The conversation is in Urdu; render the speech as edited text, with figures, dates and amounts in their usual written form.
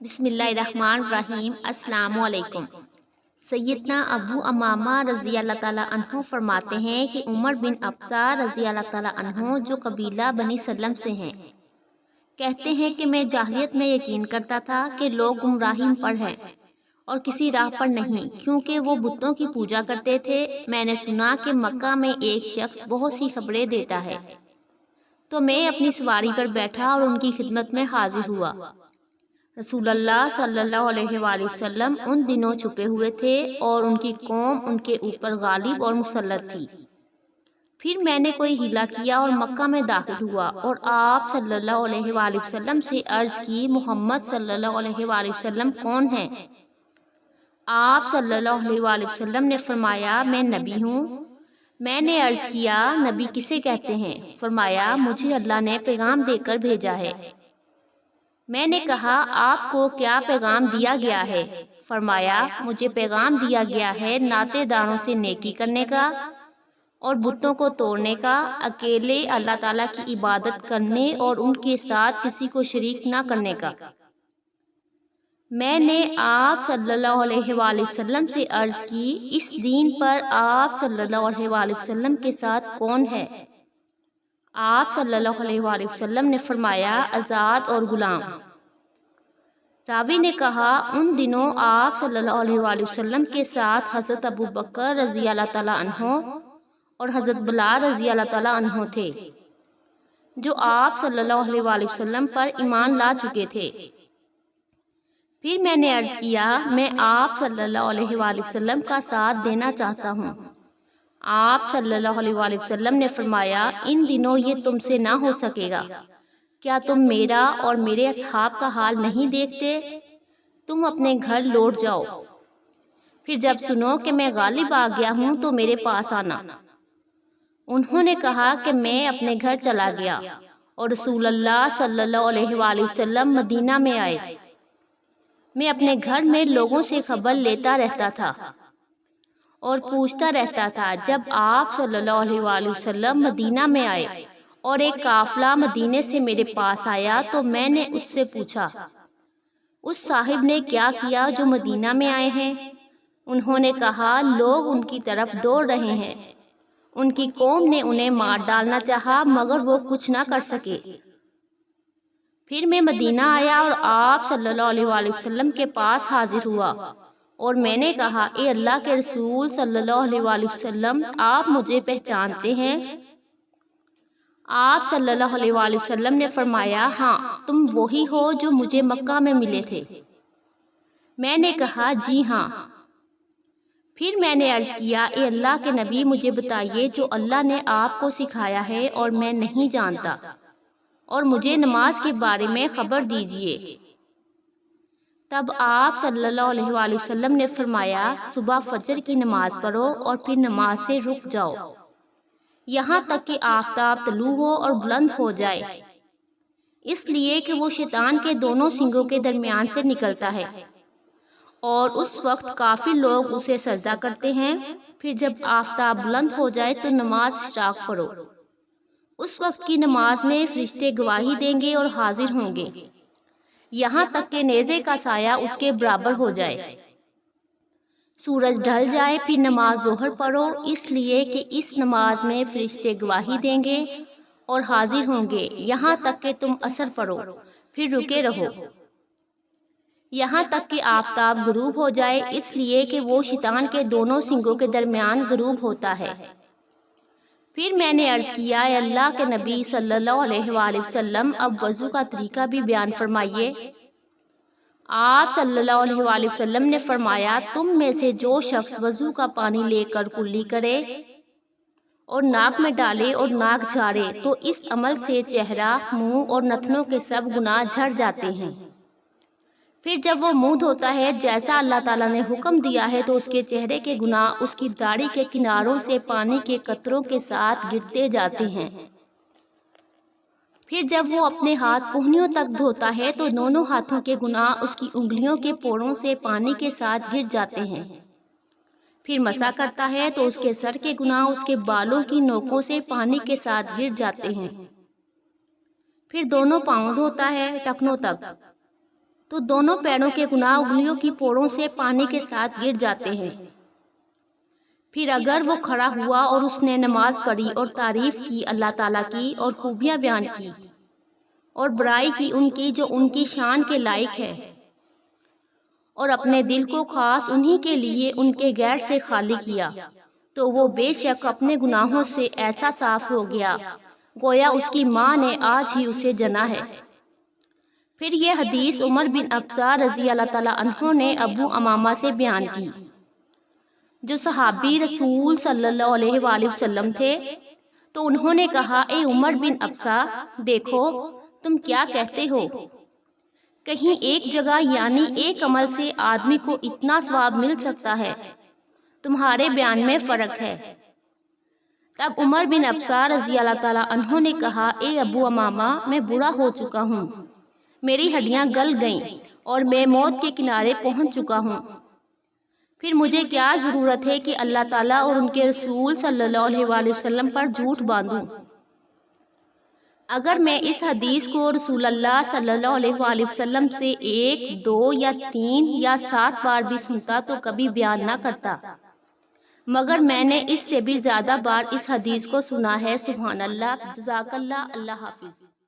بسم اللہ الرحمن الرحیم۔ السلام علیکم۔ سیدنا ابو امامہ رضی اللہ تعالیٰ عنہ فرماتے ہیں کہ عمر بن ابزہ رضی اللہ تعالیٰ عنہ جو قبیلہ بنی سلم سے ہیں، کہتے ہیں کہ میں جاہلیت میں یقین کرتا تھا کہ لوگ گمراہی پر ہیں اور کسی راہ پر نہیں، کیونکہ وہ بتوں کی پوجا کرتے تھے۔ میں نے سنا کہ مکہ میں ایک شخص بہت سی خبریں دیتا ہے، تو میں اپنی سواری پر بیٹھا اور ان کی خدمت میں حاضر ہوا۔ رسول اللہ صلی اللہ علیہ وآلہ وسلم ان دنوں چھپے ہوئے تھے اور ان کی قوم ان کے اوپر غالب اور مسلط تھی۔ پھر میں نے کوئی حیلہ کیا اور مکہ میں داخل ہوا اور آپ صلی اللہ علیہ وآلہ وسلم سے عرض کی، محمد صلی اللہ علیہ وآلہ وسلم کون ہیں؟ آپ صلی اللہ علیہ وآلہ وسلم نے فرمایا، میں نبی ہوں۔ میں نے عرض کیا، نبی کسے کہتے ہیں؟ فرمایا، مجھے اللہ نے پیغام دے کر بھیجا ہے۔ میں نے کہا، آپ کو کیا پیغام دیا گیا ہے؟ فرمایا، مجھے پیغام دیا گیا ہے ناطے داروں سے نیکی کرنے کا اور بتوں کو توڑنے کا، اکیلے اللہ تعالیٰ کی عبادت کرنے اور ان کے ساتھ کسی کو شریک نہ کرنے کا۔ میں نے آپ صلی اللہ علیہ وآلہ وسلم سے عرض کی، اس دین پر آپ صلی اللہ علیہ وآلہ وسلم کے ساتھ کون ہے؟ آپ صلی اللہ علیہ وآلہ وسلم نے فرمایا، آزاد اور غلام۔ راوی نے کہا، ان دنوں آپ صلی اللہ علیہ وآلہ وسلم کے ساتھ حضرت ابو بکر رضی اللہ تعالیٰ عنہ اور حضرت بلال رضی اللہ تعالیٰ عنہ تھے، جو آپ صلی اللہ علیہ وآلہ وسلم پر ایمان لا چکے تھے۔ پھر میں نے عرض کیا، میں آپ صلی اللہ علیہ وآلہ وسلم کا ساتھ دینا چاہتا ہوں۔ آپ صلی اللہ علیہ وآلہ وسلم نے فرمایا، ان دنوں یہ تم سے نہ ہو سکے گا۔ کیا تم میرا اور میرے اصحاب کا حال نہیں دیکھتے؟ تم اپنے گھر لوٹ جاؤ، پھر جب سنو کہ میں غالب آ گیا ہوں تو میرے پاس آنا۔ انہوں نے کہا کہ میں اپنے گھر چلا گیا اور رسول اللہ صلی اللہ علیہ وآلہ وسلم مدینہ میں آئے۔ میں اپنے گھر میں لوگوں سے خبر لیتا رہتا تھا اور پوچھتا رہتا تھا۔ جب آپ صلی اللہ علیہ وآلہ وسلم مدینہ میں آئے اور ایک قافلہ مدینے سے میرے پاس آیا تو میں نے اس سے پوچھا، اس صاحب نے کیا کیا جو مدینہ میں آئے ہیں؟ انہوں نے کہا، لوگ ان کی طرف دوڑ رہے ہیں، ان کی قوم نے انہیں مار ڈالنا چاہا مگر وہ کچھ نہ کر سکے۔ پھر میں مدینہ آیا اور آپ صلی اللہ علیہ وآلہ وسلم کے پاس حاضر ہوا اور میں نے کہا، اے اللہ کے رسول صلی اللہ علیہ وآلہ وسلم، آپ مجھے پہچانتے ہیں؟ آپ صلی اللہ علیہ وآلہ وسلم نے فرمایا، ہاں، تم وہی ہو جو مجھے مکہ میں ملے تھے۔ میں نے کہا، جی ہاں۔ پھر میں نے عرض کیا، اے اللہ کے نبی، مجھے بتائیے جو اللہ نے آپ کو سکھایا ہے اور میں نہیں جانتا، اور مجھے نماز کے بارے میں خبر دیجیے۔ تب آپ صلی اللہ علیہ وآلہ وسلم نے فرمایا، صبح فجر کی نماز پڑھو اور پھر نماز سے رک جاؤ یہاں تک کہ آفتاب طلوع ہو اور بلند ہو جائے، اس لیے کہ وہ شیطان کے دونوں سنگوں کے درمیان سے نکلتا ہے اور اس وقت کافی لوگ اسے سجدہ کرتے ہیں۔ پھر جب آفتاب بلند ہو جائے تو نماز اشراق پڑھو۔ اس وقت کی نماز میں فرشتے گواہی دیں گے اور حاضر ہوں گے یہاں تک کہ نیزے کا سایہ اس کے برابر ہو جائے۔ سورج ڈھل جائے، پھر نماز ظہر پڑھو، اس لیے کہ اس نماز میں فرشتے گواہی دیں گے اور حاضر ہوں گے یہاں تک کہ تم عصر پڑھو، پھر رکے رہو یہاں تک کہ آفتاب غروب ہو جائے، اس لیے کہ وہ شیطان کے دونوں سنگوں کے درمیان غروب ہوتا ہے۔ پھر میں نے عرض کیا، اے اللہ کے نبی صلی اللہ علیہ وآلہ وسلم، اب وضو کا طریقہ بھی بیان فرمائیے۔ آپ صلی اللہ علیہ وآلہ وسلم نے فرمایا، تم میں سے جو شخص وضو کا پانی لے کر کلی کرے اور ناک میں ڈالے اور ناک جھاڑے تو اس عمل سے چہرہ، منہ اور نتنوں کے سب گناہ جھڑ جاتے ہیں۔ پھر جب وہ منہ دھوتا ہے جیسا اللہ تعالیٰ نے حکم دیا ہے تو اس کے چہرے کے گناہ اس کی داڑھی کے کناروں سے پانی کے قطروں کے ساتھ گرتے جاتے ہیں۔ پھر جب وہ اپنے ہاتھ کہنیوں تک دھوتا ہے تو دونوں ہاتھوں کے گناہ اس کی انگلیوں کے پوڑوں سے پانی کے ساتھ گر جاتے ہیں۔ پھر مسح کرتا ہے تو اس کے سر کے گناہ اس کے بالوں کی نوکوں سے پانی کے ساتھ گر جاتے ہیں۔ پھر دونوں پاؤں دھوتا ہے ٹخنوں تک، تو دونوں پیروں کے گناہ انگلیوں کی پوڑوں سے پانی کے ساتھ گر جاتے ہیں۔ پھر اگر وہ کھڑا ہوا اور اس نے نماز پڑھی اور تعریف کی اللہ تعالیٰ کی اور خوبیاں بیان کی اور برائی کی ان کی جو ان کی شان کے لائق ہے، اور اپنے دل کو خاص انہی کے لیے ان کے غیر سے خالی کیا، تو وہ بے شک اپنے گناہوں سے ایسا صاف ہو گیا گویا اس کی ماں نے آج ہی اسے جنا ہے۔ پھر یہ حدیث عمر بن ابزہ رضی اللہ تعالیٰ عنہ نے ابو امامہ سے بیان کی، جو صحابی رسول صلی اللہ علیہ وآلہ وسلم تھے۔ تو انہوں نے کہا، اے عمر بن ابزہ، دیکھو تم کیا کہتے ہو؟ کہیں ایک جگہ یعنی ایک عمل سے آدمی کو اتنا ثواب مل سکتا ہے؟ تمہارے بیان میں فرق ہے۔ تب عمر بن ابزہ رضی اللہ تعالیٰ عنہ نے کہا، اے ابو امامہ، میں بوڑھا ہو چکا ہوں، میری ہڈیاں گل گئیں اور میں موت کے کنارے پہنچ چکا ہوں۔ پھر مجھے کیا ضرورت ہے کہ اللہ تعالیٰ اور ان کے رسول صلی اللہ علیہ وآلہ وسلم پر جھوٹ باندھوں؟ اگر میں اس حدیث کو رسول اللہ صلی اللہ علیہ وآلہ وسلم سے 1، 2 یا 3 یا 7 بار بھی سنتا تو کبھی بیان نہ کرتا، مگر میں نے اس سے بھی زیادہ بار اس حدیث کو سنا ہے۔ سبحان اللہ، جزاک اللہ، اللہ حافظ۔